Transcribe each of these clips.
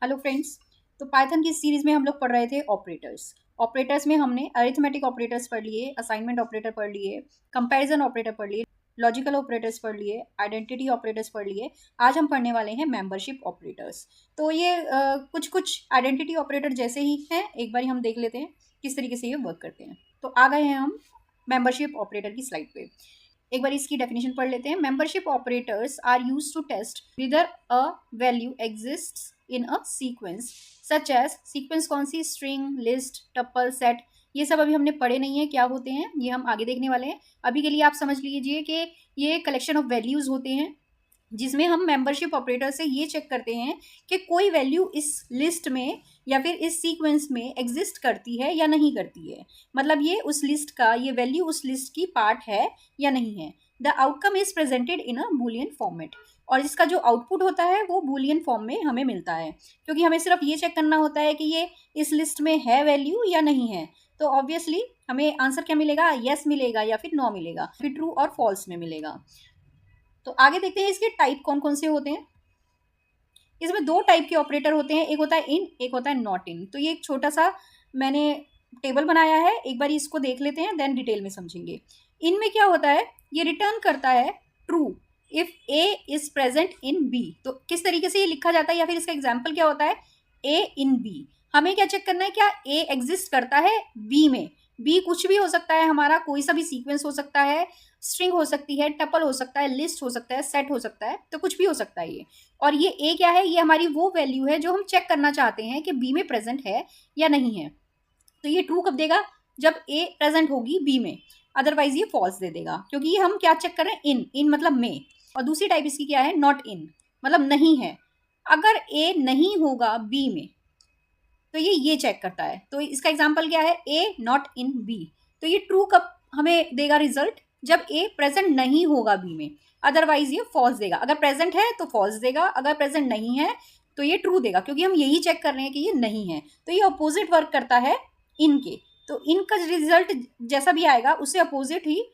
Hello friends. तो Python की series में हम लोग पढ़ रहे थे ऑपरेटर्स। ऑपरेटर्स में हमने अरिथमेटिक ऑपरेटर्स पढ़ लिए, असाइनमेंट ऑपरेटर पढ़ लिए, कंपैरिजन ऑपरेटर पढ़ लिए, लॉजिकल ऑपरेटर्स पढ़ लिए, आइडेंटिटी ऑपरेटर्स पढ़ लिए। आज हम पढ़ने वाले हैं मेंबरशिप ऑपरेटर्स। तो ये कुछ कुछ आइडेंटिटी ऑपरेटर जैसे ही हैं, एक बार हम देख लेते हैं किस तरीके से ये वर्क करते हैं। तो आ गए हैं हम मेंबरशिप ऑपरेटर की स्लाइड पे। एक बार इसकी डेफिनेशन पढ़ लेते हैं। Membership operators are used to test whether a value exists in a sequence such as sequence कौन सी, स्ट्रिंग, लिस्ट, टपल, सेट। ये सब अभी हमने पढ़े नहीं है क्या होते हैं, ये हम आगे देखने वाले हैं। अभी के लिए आप समझ लीजिए कि ये कलेक्शन ऑफ वैल्यूज होते हैं जिसमें हम मेंबरशिप ऑपरेटर से ये चेक करते हैं कि कोई वैल्यू इस लिस्ट में या फिर इस सीक्वेंस में एग्जिस्ट करती है या नहीं करती है। मतलब ये उस लिस्ट का, ये वैल्यू उस लिस्ट की पार्ट है या नहीं है। The outcome is presented in a Boolean format, और इसका जो आउटपुट होता है वो बूलियन फॉर्म में हमें मिलता है, क्योंकि हमें सिर्फ ये चेक करना होता है कि ये इस लिस्ट में है वैल्यू या नहीं है। तो ऑब्वियसली हमें आंसर क्या मिलेगा, यस मिलेगा या फिर नो मिलेगा, फिर ट्रू और फॉल्स में मिलेगा। तो आगे देखते हैं इसके टाइप कौन कौन से होते हैं। इसमें दो टाइप के ऑपरेटर होते हैं, एक होता है इन, एक होता है नॉट इन। तो ये एक छोटा सा मैंने टेबल बनाया है, एक बार इसको देख लेते हैं, देन डिटेल में समझेंगे। इनमें क्या होता है, ये रिटर्न करता है true if A is present in B. तो किस तरीके से ये लिखा जाता है या फिर इसका एग्जाम्पल क्या होता है, ए इन बी। हमें क्या चेक करना है, क्या ए एग्जिस्ट करता है बी में। बी कुछ भी हो सकता है, हमारा कोई सा भी सीक्वेंस हो सकता है, स्ट्रिंग हो सकती है, टपल हो सकता है, लिस्ट हो सकता है, सेट हो सकता है, तो कुछ भी हो सकता है ये। और ये ए क्या है, ये हमारी वो वैल्यू है जो हम चेक करना चाहते हैं कि बी में प्रेजेंट है या नहीं है। तो ये ट्रू कब देगा, जब ए प्रेजेंट होगी बी में, अदरवाइज ये फॉल्स दे देगा, क्योंकि ये हम क्या चेक कर रहे हैं, इन, इन मतलब में। और दूसरी टाइप इसकी क्या है, नॉट इन, मतलब नहीं है। अगर ए नहीं होगा बी में तो ये चेक करता है। तो इसका एग्जाम्पल क्या है, ए नॉट इन बी। तो ये ट्रू कब हमें देगा रिजल्ट, जब ए प्रेजेंट नहीं होगा बी में, अदरवाइज ये फॉल्स देगा। अगर प्रेजेंट है तो फॉल्स देगा, अगर प्रेजेंट नहीं है तो ये ट्रू देगा, क्योंकि हम यही चेक कर रहे हैं कि ये नहीं है। तो ये अपोजिट वर्क करता है इनके। तो इनका रिजल्ट जैसा भी आएगा उससे अपोजिट ही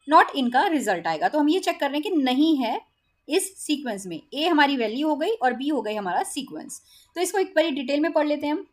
नॉट इनका रिजल्ट आएगा। तो हम ये चेक कर रहे हैं कि नहीं है इस सीक्वेंस में, ए हमारी वैल्यू हो गई और बी हो गई हमारा सीक्वेंस। तो इसको एक बारी डिटेल में पढ़ लेते हैं हम।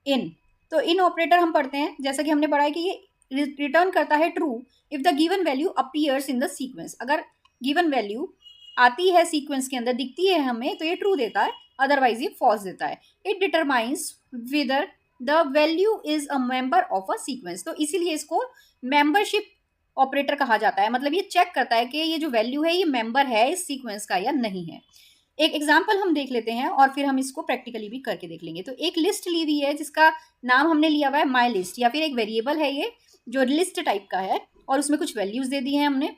इन, तो इन ऑपरेटर हम पढ़ते हैं, जैसा कि हमने पढ़ा है कि ये रिटर्न करता है true if the given value appears in the sequence. अगर गिवन वैल्यू आती है सीक्वेंस के अंदर, दिखती है हमें, तो ये ट्रू देता है, अदरवाइज ये फॉल्स देता है। It determines whether the value is a member of a sequence. तो इसीलिए इसको मेंबरशिप ऑपरेटर कहा जाता है। मतलब ये चेक करता है कि ये जो वैल्यू है ये मेंबर है इस सीक्वेंस का या नहीं है। एक एग्जाम्पल हम देख लेते हैं और फिर हम इसको प्रैक्टिकली भी करके देख लेंगे। तो एक लिस्ट ली हुई है जिसका नाम हमने लिया हुआ है माई लिस्ट, या फिर एक वेरिएबल है ये जो लिस्ट टाइप का है, और उसमें कुछ वैल्यूज दे दी हैं हमने।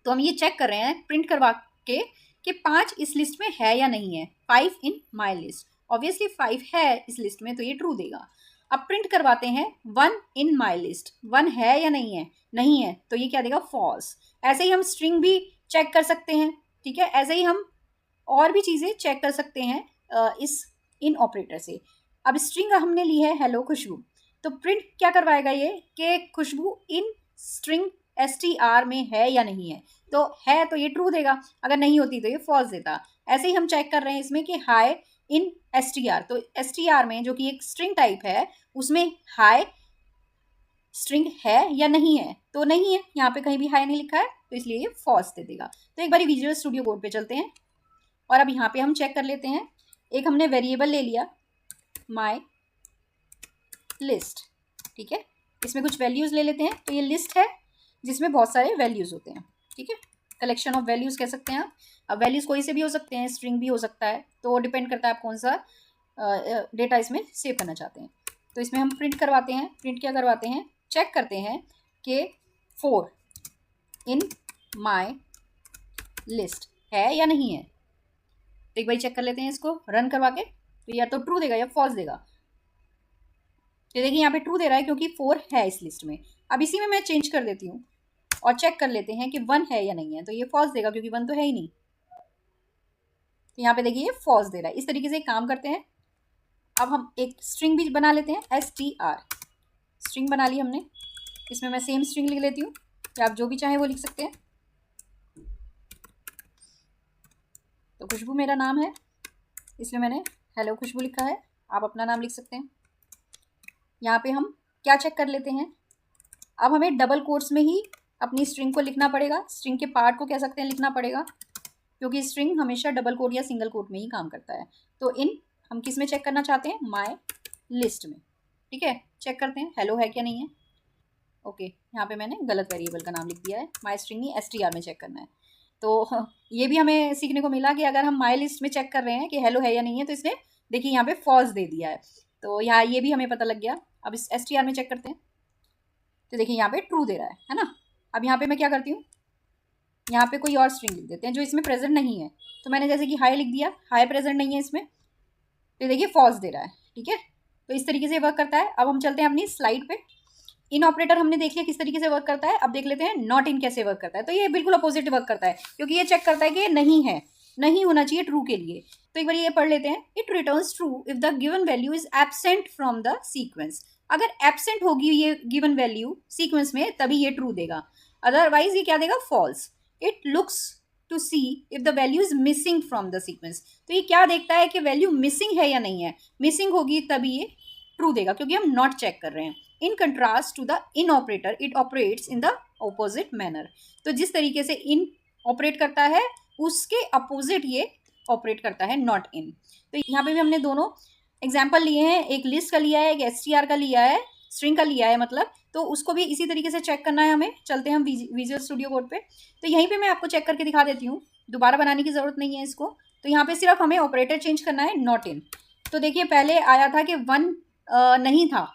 तो हम ये चेक कर रहे हैं प्रिंट करवा के कि 5 इस लिस्ट में है या नहीं है, 5 इन माई लिस्ट। ऑब्वियसली 5 है इस लिस्ट में, तो ये ट्रू देगा। अब प्रिंट करवाते हैं 1 इन माई लिस्ट, 1 है या नहीं है, नहीं है, तो ये क्या देगा, फॉल्स। ऐसे ही हम स्ट्रिंग भी चेक कर सकते हैं, ठीक है। ऐसे ही हम और भी चीज़ें चेक कर सकते हैं इस इन ऑपरेटर से। अब स्ट्रिंग हमने ली है हेलो खुशबू, तो प्रिंट क्या करवाएगा ये कि खुशबू इन स्ट्रिंग str में है या नहीं है। तो है तो ये ट्रू देगा, अगर नहीं होती तो ये फॉल्स देता। ऐसे ही हम चेक कर रहे हैं इसमें कि हाई इन str, तो str में जो कि एक स्ट्रिंग टाइप है उसमें हाई स्ट्रिंग है या नहीं है, तो नहीं है, यहाँ पे कहीं भी हाई नहीं लिखा है, तो इसलिए ये फॉल्स दे देगा। तो एक बार विजुअल स्टूडियो कोड पे चलते हैं और अब यहाँ पे हम चेक कर लेते हैं। एक हमने वेरिएबल ले लिया माई लिस्ट, ठीक है। इसमें कुछ वैल्यूज़ ले लेते हैं। तो ये लिस्ट है जिसमें बहुत सारे वैल्यूज़ होते हैं, ठीक है। कलेक्शन ऑफ वैल्यूज़ कह सकते हैं आप। अब वैल्यूज़ कोई से भी हो सकते हैं, स्ट्रिंग भी हो सकता है, तो डिपेंड करता है आप कौन सा डेटा इसमें सेव करना चाहते हैं। तो इसमें हम प्रिंट करवाते हैं। प्रिंट क्या करवाते हैं, चेक करते हैं कि 4 इन माई लिस्ट है या नहीं है। तो एक बार चेक कर लेते हैं इसको रन करवा के, तो या तो ट्रू देगा या फॉल्स देगा। तो देखिए यहाँ पे ट्रू दे रहा है क्योंकि 4 है इस लिस्ट में। अब इसी में मैं चेंज कर देती हूँ और चेक कर लेते हैं कि 1 है या नहीं है, तो ये फॉल्स देगा क्योंकि 1 तो है ही नहीं। तो यहाँ पे देखिए ये फॉल्स दे रहा है। इस तरीके से काम करते हैं। अब हम एक स्ट्रिंग भी बना लेते हैं, str स्ट्रिंग बना ली हमने। इसमें मैं सेम स्ट्रिंग लिख लेती हूँ, या आप जो भी चाहें वो लिख सकते हैं। तो खुशबू मेरा नाम है, इसलिए मैंने हेलो खुशबू लिखा है, आप अपना नाम लिख सकते हैं। यहाँ पे हम क्या चेक कर लेते हैं, अब हमें डबल कोट्स में ही अपनी स्ट्रिंग को लिखना पड़ेगा, स्ट्रिंग के पार्ट को कह सकते हैं लिखना पड़ेगा, क्योंकि स्ट्रिंग हमेशा डबल कोट या सिंगल कोट में ही काम करता है। तो इन हम किस में चेक करना चाहते हैं, माय लिस्ट में। ठीक है, चेक करते हैं हेलो है क्या नहीं है। ओके, यहाँ पे मैंने गलत वेरिएबल का नाम लिख दिया है, माई स्ट्रिंग नहीं str में चेक करना है। तो ये भी हमें सीखने को मिला कि अगर हम माई लिस्ट में चेक कर रहे हैं कि हेलो है या नहीं है, तो इसने देखिए यहाँ पे फॉल्स दे दिया है। तो यहाँ ये भी हमें पता लग गया। अब इस str में चेक करते हैं, तो देखिए यहाँ पे ट्रू दे रहा है ना। अब यहाँ पे मैं क्या करती हूँ, यहाँ पे कोई और स्ट्रिंग लिख देते हैं जो इसमें प्रेजेंट नहीं है। तो मैंने जैसे कि हाई लिख दिया, हाई प्रेजेंट नहीं है इसमें, तो देखिए फॉल्स दे रहा है। ठीक है, तो इस तरीके से वर्क करता है। अब हम चलते हैं अपनी स्लाइड पे। इन ऑपरेटर हमने देख लिया किस तरीके से वर्क करता है, अब देख लेते हैं नॉट इन कैसे वर्क करता है। तो ये बिल्कुल अपोजिट वर्क करता है, क्योंकि ये चेक करता है कि ये नहीं है, नहीं होना चाहिए ट्रू के लिए। तो एक बार ये पढ़ लेते हैं, it returns true if the given value is absent from the sequence. अगर एब्सेंट होगी ये गिवन वैल्यू सीक्वेंस में तभी ये ट्रू देगा, अदरवाइज ये क्या देगा, false. It looks to see if the value is missing from the sequence. तो ये क्या देखता है कि वैल्यू मिसिंग है या नहीं है, मिसिंग होगी तभी ये ट्रू देगा, क्योंकि हम नॉट चेक कर रहे हैं। In contrast to the in operator, it operates in the opposite manner. तो जिस तरीके से इन ऑपरेट करता है उसके अपोजिट ये ऑपरेट करता है, नॉट इन। तो यहाँ पे भी हमने दोनों एग्जाम्पल लिए हैं, एक लिस्ट का लिया है, एक str का लिया है, स्ट्रिंग का लिया है मतलब। तो उसको भी इसी तरीके से चेक करना है हमें। चलते हैं हम विजुअल स्टूडियो कोड पे। तो यहीं पे मैं आपको चेक करके दिखा देती हूँ, दोबारा बनाने की ज़रूरत नहीं है इसको। तो यहाँ पे सिर्फ हमें ऑपरेटर चेंज करना है, नॉट इन। तो देखिए पहले आया था कि 1 नहीं था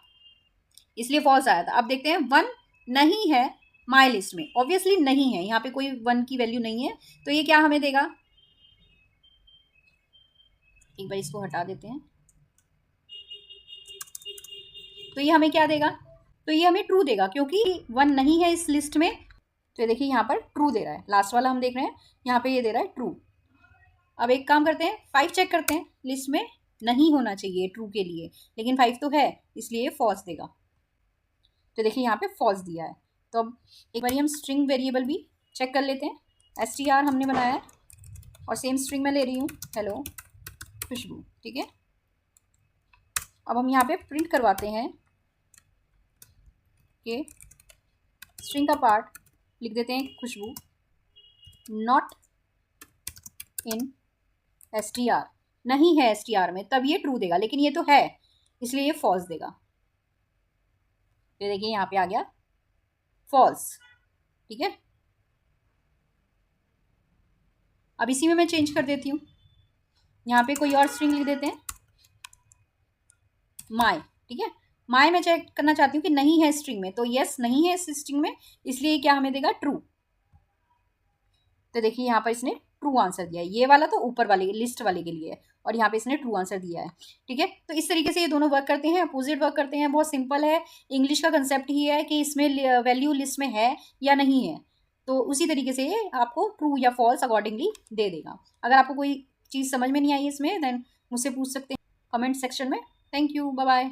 इसलिए फॉल्स आया था। अब देखते हैं 1 नहीं है माई लिस्ट में, ऑब्वियसली नहीं है, यहाँ पे कोई 1 की वैल्यू नहीं है। तो ये क्या हमें देगा, एक बार इसको हटा देते हैं। तो ये हमें क्या देगा, तो ये हमें ट्रू देगा, क्योंकि 1 नहीं है इस लिस्ट में। तो देखिए यहाँ पर ट्रू दे रहा है, लास्ट वाला हम देख रहे हैं, यहाँ पे ये दे रहा है ट्रू। अब एक काम करते हैं, 5 चेक करते हैं, लिस्ट में नहीं होना चाहिए ट्रू के लिए, लेकिन 5 तो है इसलिए फॉल्स देगा। तो देखिए यहाँ पे फॉल्स दिया है। तो अब एक बार हम स्ट्रिंग वेरिएबल भी चेक कर लेते हैं। str हमने बनाया है और सेम स्ट्रिंग में ले रही हूँ हेलो खुशबू। ठीक है, अब हम यहाँ पे प्रिंट करवाते हैं कि स्ट्रिंग का पार्ट लिख देते हैं खुशबू, नॉट इन str, नहीं है str में, तब ये ट्रू देगा, लेकिन ये तो है इसलिए ये फॉल्स देगा। तो देखिए यहाँ पे आ गया फॉल्स। ठीक है, अब इसी में मैं चेंज कर देती हूँ, यहाँ पे कोई और स्ट्रिंग लिख देते हैं, माई। ठीक है, माई में चेक करना चाहती हूँ कि नहीं है स्ट्रिंग में, तो यस नहीं है इस स्ट्रिंग में, इसलिए क्या हमें देगा, ट्रू। तो देखिए यहाँ पर इसने ट्रू आंसर दिया है, ये वाला तो ऊपर वाले लिस्ट वाले के लिए है, और यहाँ पे इसने ट्रू आंसर दिया है। ठीक है, तो इस तरीके से ये दोनों वर्क करते हैं, अपोजिट वर्क करते हैं। बहुत सिंपल है, इंग्लिश का कंसेप्ट ही है कि इसमें वैल्यू लिस्ट में है या नहीं है, तो उसी तरीके से ये आपको ट्रू या फॉल्स अकॉर्डिंगली दे देगा। अगर आपको कोई चीज़ समझ में नहीं आई इसमें, देन मुझसे पूछ सकते हैं कमेंट सेक्शन में। Thank you, bye bye.